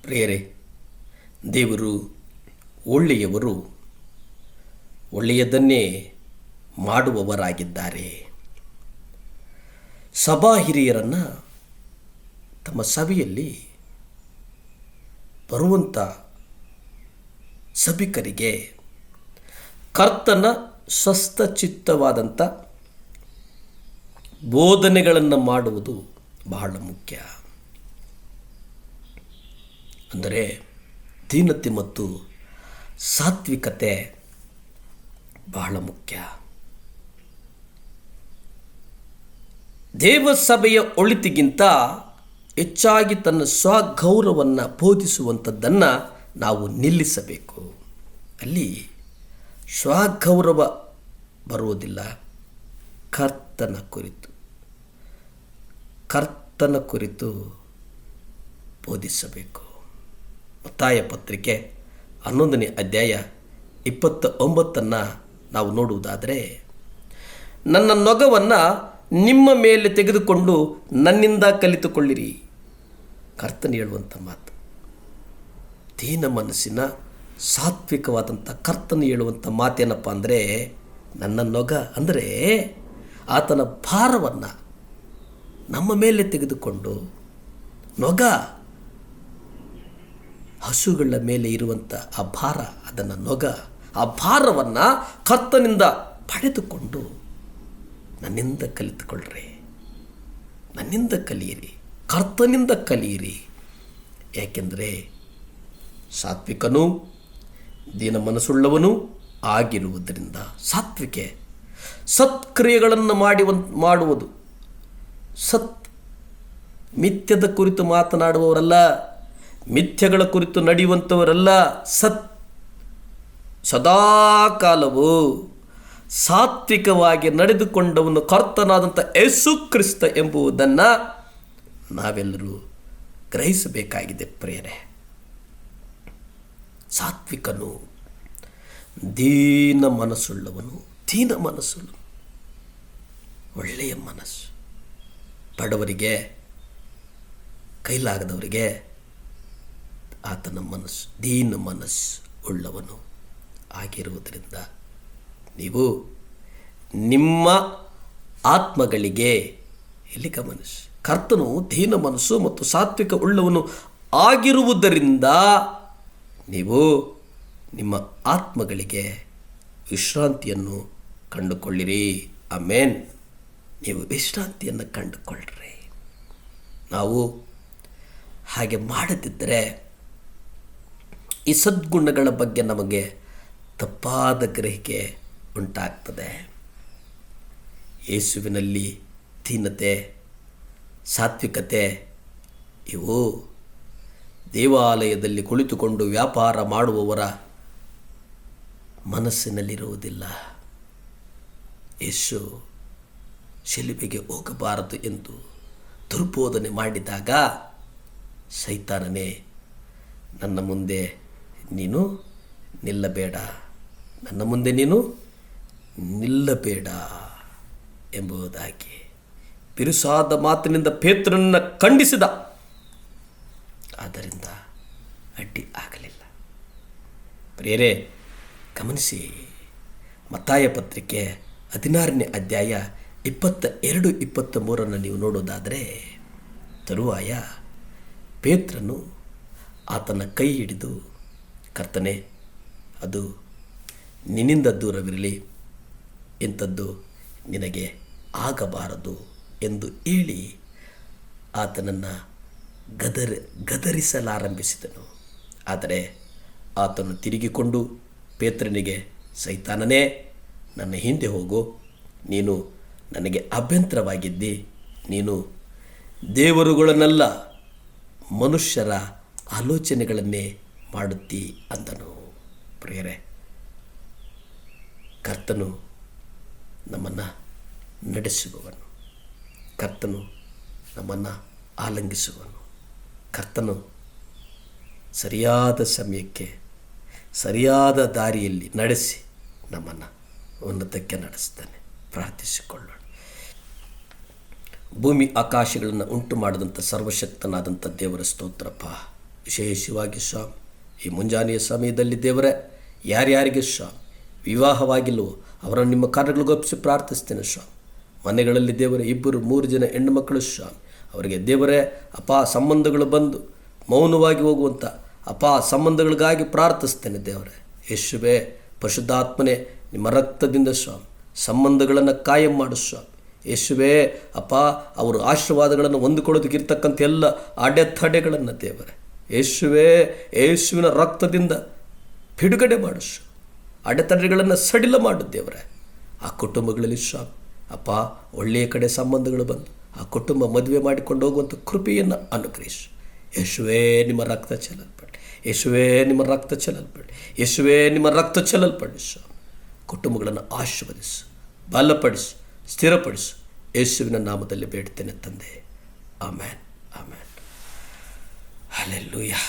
ಪ್ರಿಯರೇ, ದೇವರು ಒಳ್ಳೆಯವರು, ಒಳ್ಳೆಯದನ್ನೇ ಮಾಡುವವರಾಗಿದ್ದಾರೆ. ಸಭಾ ಹಿರಿಯರನ್ನು ತಮ್ಮ ಸಭೆಯಲ್ಲಿ ಬರುವಂಥ ಸಭಿಕರಿಗೆ ಕರ್ತನ ಸ್ವಸ್ಥಚಿತ್ತವಾದಂಥ ಬೋಧನೆಗಳನ್ನು ಮಾಡುವುದು ಬಹಳ ಮುಖ್ಯ. ಅಂದರೆ ದೀನತೆ ಮತ್ತು ಸಾತ್ವಿಕತೆ ಬಹಳ ಮುಖ್ಯ. ದೇವಸಭೆಯ ಒಳಿತಿಗಿಂತ ಹೆಚ್ಚಾಗಿ ತನ್ನ ಸ್ವಗೌರವವನ್ನು ಬೋಧಿಸುವಂಥದ್ದನ್ನು ನಾವು ನಿಲ್ಲಿಸಬೇಕು. ಅಲ್ಲಿ ಸ್ವಗೌರವ ಬರುವುದಿಲ್ಲ. ಕರ್ತನ ಕುರಿತು ಬೋಧಿಸಬೇಕು. ಮತ್ತಾಯ ಪತ್ರಿಕೆ 11ನೇ ಅಧ್ಯಾಯ 29 ನಾವು ನೋಡುವುದಾದರೆ, ನನ್ನ ನೊಗವನ್ನು ನಿಮ್ಮ ಮೇಲೆ ತೆಗೆದುಕೊಂಡು ನನ್ನಿಂದ ಕಲಿತುಕೊಳ್ಳಿರಿ. ಕರ್ತನ ಹೇಳುವಂಥ ಮಾತು. ದೀನ ಮನಸ್ಸಿನ ಸಾತ್ವಿಕವಾದಂಥ ಕರ್ತನ ಹೇಳುವಂಥ ಮಾತೇನಪ್ಪ ಅಂದರೆ, ನನ್ನ ನೊಗ ಅಂದರೆ ಆತನ ಭಾರವನ್ನು ನಮ್ಮ ಮೇಲೆ ತೆಗೆದುಕೊಂಡು, ನೊಗ ಹಸುಗಳ ಮೇಲೆ ಇರುವಂಥ ಆ ಭಾರ, ಅದನ್ನು ನೊಗ, ಆ ಭಾರವನ್ನು ಕರ್ತನಿಂದ ಪಡೆದುಕೊಂಡು ನನ್ನಿಂದ ಕಲಿತುಕೊಳ್ಳ್ರಿ, ನನ್ನಿಂದ ಕಲಿಯಿರಿ, ಕರ್ತನಿಂದ ಕಲಿಯಿರಿ. ಏಕೆಂದರೆ ಸಾತ್ವಿಕನೂ ದೀನ ಮನಸ್ಸುಳ್ಳವನು ಆಗಿರುವುದರಿಂದ. ಸಾತ್ವಿಕೆ ಸತ್ಕ್ರಿಯೆಗಳನ್ನು ಮಾಡುವುದು. ಮಿಥ್ಯದ ಕುರಿತು ಮಾತನಾಡುವವರಲ್ಲ, ಮಿಥ್ಯಗಳ ಕುರಿತು ನಡೆಯುವಂಥವರಲ್ಲ. ಸದಾಕಾಲವು ಸಾತ್ವಿಕವಾಗಿ ನಡೆದುಕೊಂಡವನು ಕರ್ತನಾದಂಥ ಯೇಸು ಕ್ರಿಸ್ತ ಎಂಬುದನ್ನು ನಾವೆಲ್ಲರೂ ಗ್ರಹಿಸಬೇಕಾಗಿದೆ. ಪ್ರಿಯರೇ, ಸಾತ್ವಿಕನು ದೀನ ಮನಸ್ಸುಳ್ಳವನು, ಒಳ್ಳೆಯ ಮನಸ್ಸು, ಬಡವರಿಗೆ, ಕೈಲಾಗದವರಿಗೆ ಆತನ ಮನಸ್ಸು, ದೀನ ಮನಸ್ಸು ಉಳ್ಳವನು ಆಗಿರುವುದರಿಂದ ನೀವು ನಿಮ್ಮ ಆತ್ಮಗಳಿಗೆ ಇಲ್ಲಿ ಗಮನಿಸಿ. ಕರ್ತನು ದೀನ ಮನಸ್ಸು ಮತ್ತು ಸಾತ್ವಿಕ ಉಳ್ಳವನು ಆಗಿರುವುದರಿಂದ ನೀವು ನಿಮ್ಮ ಆತ್ಮಗಳಿಗೆ ವಿಶ್ರಾಂತಿಯನ್ನು ಕಂಡುಕೊಳ್ಳಿರಿ. ಆಮೇನ್. ನೀವು ವಿಶ್ರಾಂತಿಯನ್ನು ಕಂಡುಕೊಳ್ಳ್ರಿ. ನಾವು ಹಾಗೆ ಮಾಡದಿದ್ದರೆ ಈ ಸದ್ಗುಣಗಳ ಬಗ್ಗೆ ನಮಗೆ ತಪ್ಪಾದ ಗ್ರಹಿಕೆ ಉಂಟಾಗ್ತದೆ. ಯೇಸುವಿನಲ್ಲಿ ದೀನತೆ, ಸಾತ್ವಿಕತೆ ಇವು ದೇವಾಲಯದಲ್ಲಿ ಕುಳಿತುಕೊಂಡು ವ್ಯಾಪಾರ ಮಾಡುವವರ ಮನಸ್ಸಿನಲ್ಲಿರುವುದಿಲ್ಲ. ಯೇಸು ಶಿಲುಬೆಗೆ ಹೋಗಬಾರದು ಎಂದು ದುರ್ಬೋಧನೆ ಮಾಡಿದಾಗ, ಸೈತಾನನೇ ನನ್ನ ಮುಂದೆ ನೀನು ನಿಲ್ಲಬೇಡ, ನನ್ನ ಮುಂದೆ ನೀನು ನಿಲ್ಲಬೇಡ ಎಂಬುದಾಗಿ ಬಿರುಸಾದ ಮಾತಿನಿಂದ ಪೇತ್ರನನ್ನು ಖಂಡಿಸಿದ. ಆದ್ದರಿಂದ ಅಡ್ಡಿ ಆಗಲಿಲ್ಲ. ಪ್ರಿಯರೇ, ಗಮನಿಸಿ. ಮತ್ತಾಯ ಪತ್ರಿಕೆ 16ನೇ ಅಧ್ಯಾಯ 22-23 ನೀವು ನೋಡೋದಾದರೆ, ತರುವಾಯ ಪೇತ್ರನು ಆತನ ಕೈ ಹಿಡಿದು, ಕರ್ತನೇ, ಅದು ನಿನ್ನಿಂದ ದೂರವಿರಲಿ, ಇಂಥದ್ದು ನಿನಗೆ ಆಗಬಾರದು ಎಂದು ಹೇಳಿ ಆತನನ್ನು ಗದರಿಸಲಾರಂಭಿಸಿದನು. ಆದರೆ ಆತನು ತಿರುಗಿಕೊಂಡು ಪೇತ್ರನಿಗೆ, ಸೈತಾನನೇ, ನನ್ನ ಹಿಂದೆ ಹೋಗು, ನೀನು ನನಗೆ ಅಭ್ಯಂತರವಾಗಿದ್ದಿ, ನೀನು ದೇವರುಗಳನ್ನೆಲ್ಲ ಮನುಷ್ಯರ ಆಲೋಚನೆಗಳನ್ನೇ ಮಾಡುತ್ತೀ ಅಂದನು. ಪ್ರಿಯರೇ, ಕರ್ತನು ನಮ್ಮನ್ನು ನಡೆಸುವವನು, ಕರ್ತನು ನಮ್ಮನ್ನು ಆಲಂಗಿಸುವನು, ಕರ್ತನು ಸರಿಯಾದ ಸಮಯಕ್ಕೆ ಸರಿಯಾದ ದಾರಿಯಲ್ಲಿ ನಡೆಸಿ ನಮ್ಮನ್ನು ಉನ್ನತಕ್ಕೆ ನಡೆಸ್ತಾನೆ. ಪ್ರಾರ್ಥಿಸಿಕೊಳ್ಳೋಣ. ಭೂಮಿ ಆಕಾಶಗಳನ್ನು ಉಂಟು ಮಾಡಿದಂಥ ಸರ್ವಶಕ್ತನಾದಂಥ ದೇವರ ಸ್ತೋತ್ರಪ್ಪ. ವಿಶೇಷವಾಗಿ ಸ್ವಾಮಿ ಈ ಮುಂಜಾನೆಯ ಸಮಯದಲ್ಲಿ ದೇವರೇ, ಯಾರ್ಯಾರಿಗೆ ಸ್ವಾಮಿ ವಿವಾಹವಾಗಿಲ್ಲವೋ ಅವರನ್ನು ನಿಮ್ಮ ಕಾರ್ಯಗಳಿಗೊಪ್ಪಿಸಿ ಪ್ರಾರ್ಥಿಸ್ತೇನೆ ಸ್ವಾಮಿ. ಮನೆಗಳಲ್ಲಿ ದೇವರೇ 2-3 ಜನ ಹೆಣ್ಣು ಮಕ್ಕಳು ಸ್ವಾಮಿ, ಅವರಿಗೆ ದೇವರೇ ಸಂಬಂಧಗಳು ಬಂದು ಮೌನವಾಗಿ ಹೋಗುವಂಥ ಸಂಬಂಧಗಳಿಗಾಗಿ ಪ್ರಾರ್ಥಿಸ್ತೇನೆ ದೇವರೇ. ಯೇಸುವೇ, ಪರಿಶುದ್ಧಾತ್ಮನೇ, ನಿಮ್ಮ ರಕ್ತದಿಂದ ಸ್ವಾಮಿ ಸಂಬಂಧಗಳನ್ನು ಕಾಯಂ ಮಾಡು ಸ್ವಾಮಿ. ಯೇಸುವೇ ಅವರು ಆಶೀರ್ವಾದಗಳನ್ನು ಹೊಂದಿಕೊಳ್ಳೋದಕ್ಕಿರ್ತಕ್ಕಂಥ ಎಲ್ಲ ಅಡೆತಡೆಗಳನ್ನು ದೇವರೇ ಯೇಸುವೇ, ಯೇಸುವಿನ ರಕ್ತದಿಂದ ಬಿಡುಗಡೆ ಮಾಡು ಸ್ವಾಮಿ. ಅಡೆತಡೆಗಳನ್ನು ಸಡಿಲ ಮಾಡು ದೇವರೇ. ಆ ಕುಟುಂಬಗಳಲ್ಲಿ ಸ್ವಾಮಿ ಒಳ್ಳೆಯ ಕಡೆ ಸಂಬಂಧಗಳು ಬಂದು ಆ ಕುಟುಂಬ ಮದುವೆ ಮಾಡಿಕೊಂಡು ಹೋಗುವಂಥ ಕೃಪೆಯನ್ನು ಅನುಗ್ರಹಿಸು. ಯೇಸುವೇ, ನಿಮ್ಮ ರಕ್ತ ಚೆಲ್ಲಲ್ಪಡಿ. ಯೇಸುವೇ, ನಿಮ್ಮ ರಕ್ತ ಚೆಲ್ಲಲ್ಪಡಿ. ಯೇಸುವೇ, ನಿಮ್ಮ ರಕ್ತ ಚೆಲ್ಲಲ್ಪಡಿ ಸ್ವಾಮಿ. ಕುಟುಂಬಗಳನ್ನು ಆಶೀರ್ವದಿಸು, ಬಲಪಡಿಸು, ಸ್ಥಿರಪಡಿಸು. ಯೇಸುವಿನ ನಾಮದಲ್ಲಿ ಬೇಡ್ತೇನೆ ತಂದೆ. ಆಮೇನ್, ಆಮೇನ್. ಹಲ್ಲೆಲೂಯಾ.